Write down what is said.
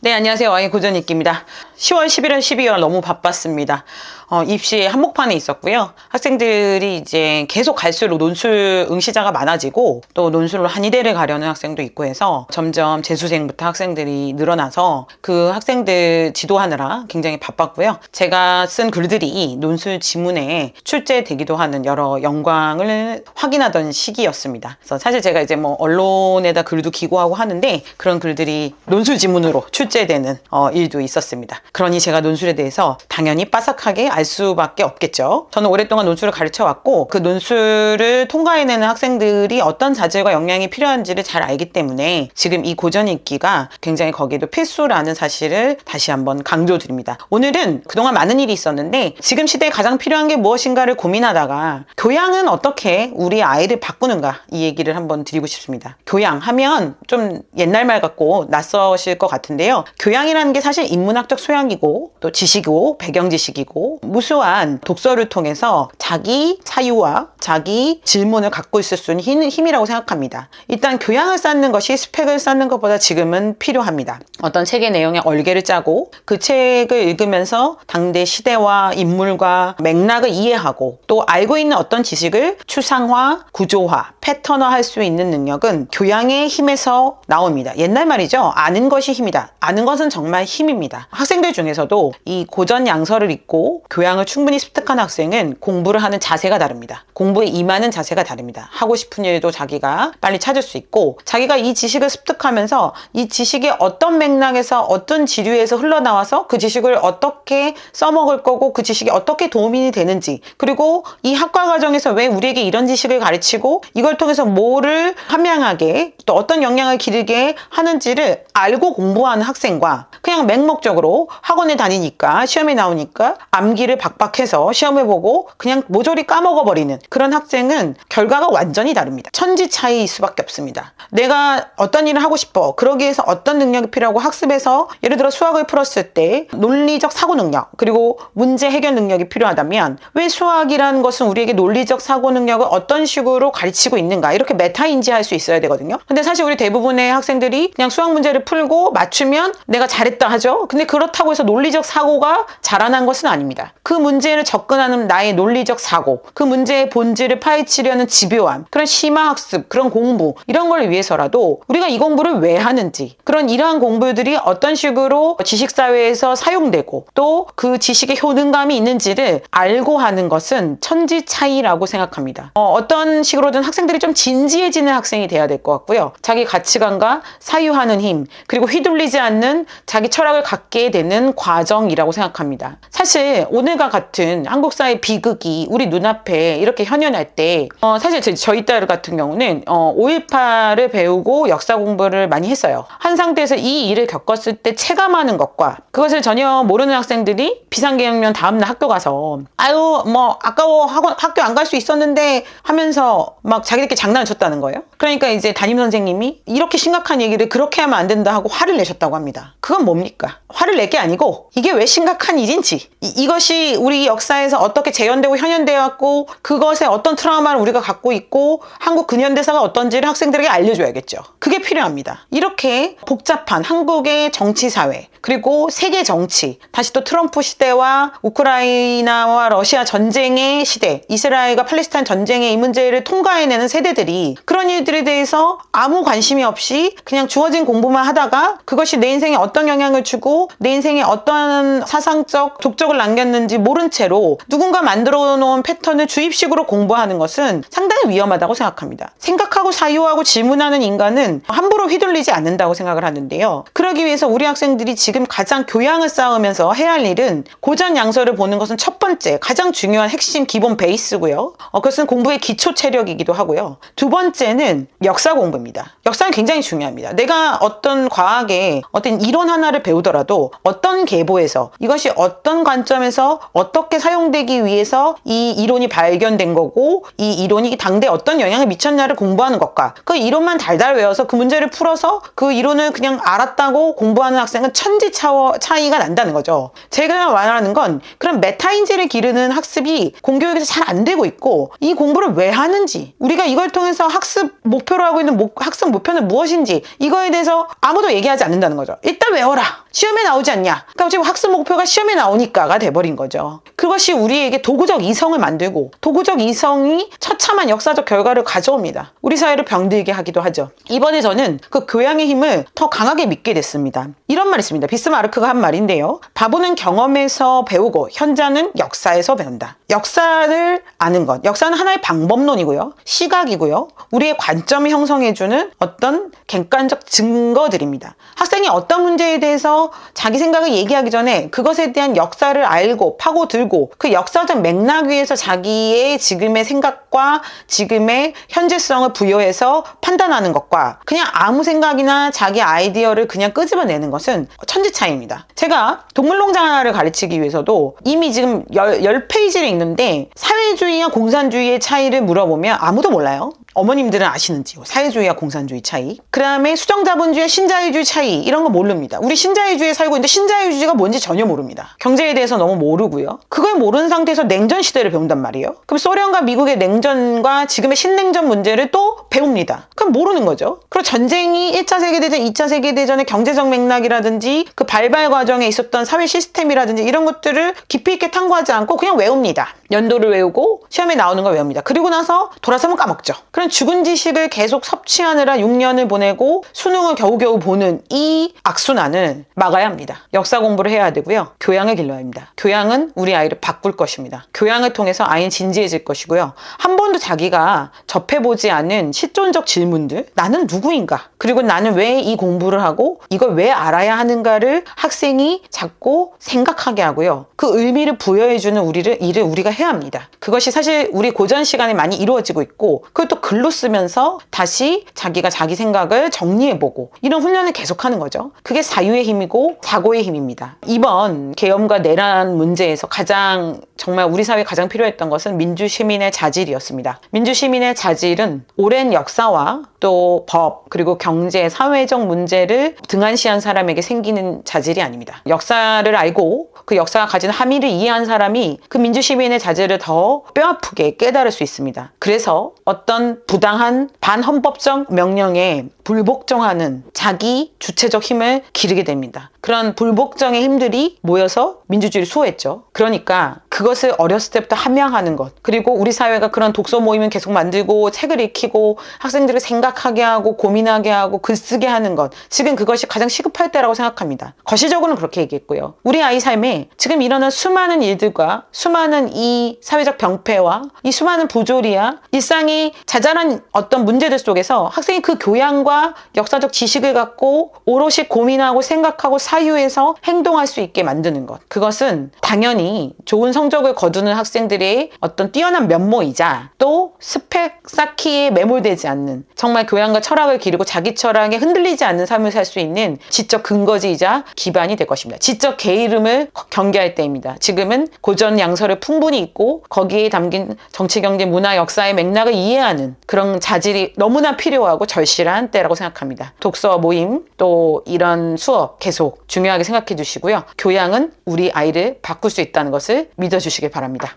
네, 안녕하세요. 와이 고전익기입니다. 10월, 11월, 12월 너무 바빴습니다. 입시 한복판에 있었고요. 학생들이 이제 계속 갈수록 논술 응시자가 많아지고 또 논술로 한의대를 가려는 학생도 있고 해서 점점 재수생부터 학생들이 늘어나서 그 학생들 지도하느라 굉장히 바빴고요. 제가 쓴 글들이 논술 지문에 출제되기도 하는 여러 영광을 확인하던 시기였습니다. 그래서 사실 제가 이제 뭐 언론에다 글도 기고하고 하는데 그런 글들이 논술 지문으로 출제되는 일도 있었습니다. 그러니 제가 논술에 대해서 당연히 빠삭하게 알 수밖에 없겠죠. 저는 오랫동안 논술을 가르쳐왔고 그 논술을 통과해내는 학생들이 어떤 자질과 역량이 필요한지를 잘 알기 때문에 지금 이 고전익기가 굉장히 거기에도 필수라는 사실을 다시 한번 강조드립니다. 오늘은 그동안 많은 일이 있었는데 지금 시대에 가장 필요한 게 무엇인가를 고민하다가 교양은 어떻게 우리 아이를 바꾸는가 이 얘기를 한번 드리고 싶습니다. 교양하면 좀 옛날 말 같고 낯서실 것 같은데요. 교양이라는 게 사실 인문학적 소양이고 또 지식이고 배경 지식이고 무수한 독서를 통해서 자기 사유와 자기 질문을 갖고 있을 수 있는 힘이라고 생각합니다. 일단 교양을 쌓는 것이 스펙을 쌓는 것보다 지금은 필요합니다. 어떤 책의 내용에 얼개를 짜고 그 책을 읽으면서 당대 시대와 인물과 맥락을 이해하고 또 알고 있는 어떤 지식을 추상화, 구조화, 패턴화 할 수 있는 능력은 교양의 힘에서 나옵니다. 옛날 말이죠. 아는 것이 힘이다. 아는 것은 정말 힘입니다. 학생들 중에서도 이 고전 양서를 읽고 교양을 충분히 습득한 학생은 공부를 하는 자세가 다릅니다. 공부에 임하는 자세가 다릅니다. 하고 싶은 일도 자기가 빨리 찾을 수 있고 자기가 이 지식을 습득하면서 이 지식이 어떤 맥락에서 어떤 지류에서 흘러나와서 그 지식을 어떻게 써먹을 거고 그 지식이 어떻게 도움이 되는지 그리고 이 학과 과정에서 왜 우리에게 이런 지식을 가르치고 이걸 통해서 뭐를 함양하게 또 어떤 영향을 기르게 하는지를 알고 공부하는 학생과 그냥 맹목적으로 학원에 다니니까 시험에 나오니까 암기를 박박해서 시험을 보고 그냥 모조리 까먹어버리는 그런 학생은 결과가 완전히 다릅니다. 천지 차이일 수밖에 없습니다. 내가 어떤 일을 하고 싶어 그러기 위해서 어떤 능력이 필요하고 학습에서 예를 들어 수학을 풀었을 때 논리적 사고 능력 그리고 문제 해결 능력이 필요하다면 왜 수학이라는 것은 우리에게 논리적 사고 능력을 어떤 식으로 가르치고 있는가 이렇게 메타 인지할 수 있어야 되거든요. 근데 사실 우리 대부분의 학생들이 그냥 수학 문제를 풀고 맞추면 내가 잘했다 하죠. 근데 그렇다고 해서 논리적 사고가 자라난 것은 아닙니다. 그 문제를 접근하는 나의 논리적 사고, 그 문제의 본질을 파헤치려는 집요함, 그런 심화학습, 그런 공부 이런 걸 위해서라도 우리가 이 공부를 왜 하는지 그런 이러한 공부들이 어떤 식으로 지식사회에서 사용되고 또 그 지식의 효능감이 있는지를 알고 하는 것은 천지 차이라고 생각합니다. 어떤 식으로든 학생들이 좀 진지해지는 학생이 돼야 될 것 같고요. 자기 가치관과 사유하는 힘 그리고 휘둘리지 않는 자기 철학을 갖게 되는 과정이라고 생각합니다. 사실 오늘과 같은 한국 사회 비극이 우리 눈앞에 이렇게 현현할 때 사실 저희 딸 같은 경우는 5.18을 배우고 역사 공부를 많이 했어요. 한 상태에서 이 일을 겪었을 때 체감하는 것과 그것을 전혀 모르는 학생들이 비상계엄령 다음날 학교 가서 아유 뭐 아까워 학교 안 갈 수 있었는데 하면서 막 자기들끼리 장난을 쳤다는 거예요. 그러니까 이제 담임선생님이 이렇게 심각한 얘기를 그렇게 하면 안 된다 하고 화를 내셨다고 합니다. 그건 뭡니까? 화를 낼 게 아니고 이게 왜 심각한 일인지 이것이 우리 역사에서 어떻게 재현되고 현현되어 왔고 그것에 어떤 트라우마를 우리가 갖고 있고 한국 근현대사가 어떤지를 학생들에게 알려줘야겠죠. 그게 필요합니다. 이렇게 복잡한 한국의 정치사회 그리고 세계 정치 다시 또 트럼프 시대와 우크라이나와 러시아 전쟁의 시대 이스라엘과 팔레스타인 전쟁의 이 문제를 통과해내는 세대들이 그런 일들에 대해서 아무 관심이 없이 그냥 주어진 공부만 하다가 그것이 내 인생에 어떤 영향을 주고 내 인생에 어떤 사상적 족적을 남겼는지 모른 채로 누군가 만들어 놓은 패턴을 주입식으로 공부하는 것은 상당히 위험하다고 생각합니다. 생각하고 사유하고 질문하는 인간은 함부로 휘둘리지 않는다고 생각을 하는데요. 그러기 위해서 우리 학생들이 지금 가장 교양을 쌓으면서 해야 할 일은 고전 양서를 보는 것은 첫 번째 가장 중요한 핵심 기본 베이스고요. 그것은 공부의 기초 체력이기도 하고요. 두 번째는 역사 공부입니다. 역사는 굉장히 중요합니다. 내가 어떤 과학의 어떤 이론 하나를 배우더라도 어떤 계보에서 이것이 어떤 관점에서 어떻게 사용되기 위해서 이 이론이 발견된 거고 이 이론이 당대에 어떤 영향을 미쳤냐를 공부하는 것과 그 이론만 달달 외워서 그 문제를 풀어서 그 이론을 그냥 알았다고 공부하는 학생은 천지 차이가 난다는 거죠. 제가 말하는 건 그런 메타인지를 기르는 학습이 공교육에서 잘 안 되고 있고 이 공부를 왜 하는지 우리가 이걸 통해서 학습 목표로 하고 있는 학습 목표는 무엇인지 이거에 대해서 아무도 얘기하지 않는다는 거죠. 일단 외워라. 시험에 나오지 않냐. 그러니까 지금 학습 목표가 시험에 나오니까가 돼버린 거죠. 그것이 우리에게 도구적 이성을 만들고 도구적 이성이 처참한 역사적 결과를 가져옵니다. 우리 사회를 병들게 하기도 하죠. 이번에 저는 그 교양의 힘을 더 강하게 믿게 됐습니다. 이런 말이 있습니다. 비스마르크가 한 말인데요. 바보는 경험에서 배우고 현자는 역사에서 배운다. 역사를 아는 것. 역사는 하나의 방법론이고요. 시각이고요. 우리의 관점을 형성해주는 어떤 객관적 증거들입니다. 학생이 어떤 문제에 대해서 자기 생각을 얘기하기 전에 그것에 대한 역사를 알고 파고들고 그 역사적 맥락 위에서 자기의 지금의 생각과 지금의 현재성을 부여해서 판단하는 것과 그냥 아무 생각이나 자기 아이디어를 그냥 끄집어내는 것은 천지 차이입니다. 제가 동물농장 하나를 가르치기 위해서도 이미 지금 10페이지를 읽는데 사회주의와 공산주의의 차이를 물어보면 아무도 몰라요. 어머님들은 아시는지요? 사회주의와 공산주의 차이. 그 다음에 수정자본주의와 신자유주의 차이. 이런 거 모릅니다. 우리 신자유주의에 살고 있는데 신자유주의가 뭔지 전혀 모릅니다. 경제에 대해서 너무 모르고요. 그걸 모르는 상태에서 냉전 시대를 배운단 말이에요. 그럼 소련과 미국의 냉전과 지금의 신냉전 문제를 또 배웁니다. 그럼 모르는 거죠. 그리고 전쟁이 1차 세계대전, 2차 세계대전의 경제적 맥락이라든지 그 발발 과정에 있었던 사회 시스템이라든지 이런 것들을 깊이 있게 탐구하지 않고 그냥 외웁니다. 연도를 외우고 시험에 나오는 걸 외웁니다. 그리고 나서 돌아서면 까먹죠. 그런 죽은 지식을 계속 섭취하느라 6년을 보내고 수능을 겨우겨우 보는 이 악순환을 막아야 합니다. 역사 공부를 해야 되고요. 교양을 길러야 합니다. 교양은 우리 아이를 바꿀 것입니다. 교양을 통해서 아이는 진지해질 것이고요. 한 번도 자기가 접해보지 않은 실존적 질문들, 나는 누구인가? 그리고 나는 왜 이 공부를 하고 이걸 왜 알아야 하는가를 학생이 자꾸 생각하게 하고요. 그 의미를 부여해주는 일을 우리가 해야 합니다. 그것이 사실 우리 고전 시간에 많이 이루어지고 있고 그걸 또 글로 쓰면서 다시 자기가 자기 생각을 정리해보고 이런 훈련을 계속하는 거죠. 그게 사유의 힘이고 사고의 힘입니다. 이번 계엄과 내란 문제에서 정말 우리 사회에 가장 필요했던 것은 민주시민의 자질이었습니다. 민주시민의 자질은 오랜 역사와 또 법 그리고 경제, 사회적 문제를 등한시한 사람에게 생기는 자질이 아닙니다. 역사를 알고 그 역사가 가진 함의를 이해한 사람이 그 민주시민의 자질을 더 뼈아프게 깨달을 수 있습니다. 그래서 어떤 부당한 반헌법적 명령에 불복종하는 자기 주체적 힘을 기르게 됩니다. 그런 불복종의 힘들이 모여서 민주주의를 수호했죠. 그러니까 그것을 어렸을 때부터 함양하는 것, 그리고 우리 사회가 그런 독서 모임을 계속 만들고 책을 읽히고 학생들을 생각하게 하고 고민하게 하고 글쓰게 하는 것, 지금 그것이 가장 시급할 때라고 생각합니다. 거시적으로는 그렇게 얘기했고요. 우리 아이 삶에 지금 일어난 수많은 일들과 수많은 이 사회적 병폐와 이 수많은 부조리와 일상의 자잘한 어떤 문제들 속에서 학생이 그 교양과 역사적 지식을 갖고 오롯이 고민하고 생각하고 사유해서 행동할 수 있게 만드는 것. 그것은 당연히 좋은 성적을 거두는 학생들의 어떤 뛰어난 면모이자 또 스펙 쌓기에 매몰되지 않는 정말 교양과 철학을 기르고 자기 철학에 흔들리지 않는 삶을 살 수 있는 지적 근거지이자 기반이 될 것입니다. 지적 게으름을 경계할 때입니다. 지금은 고전 양서를 풍분히 읽고 거기에 담긴 정치, 경제, 문화, 역사의 맥락을 이해하는 그런 자질이 너무나 필요하고 절실한 때라고 생각합니다. 독서 모임 또 이런 수업 계속 중요하게 생각해 주시고요. 교양은 우리 아이를 바꿀 수 있다는 것을 믿어주시길 바랍니다.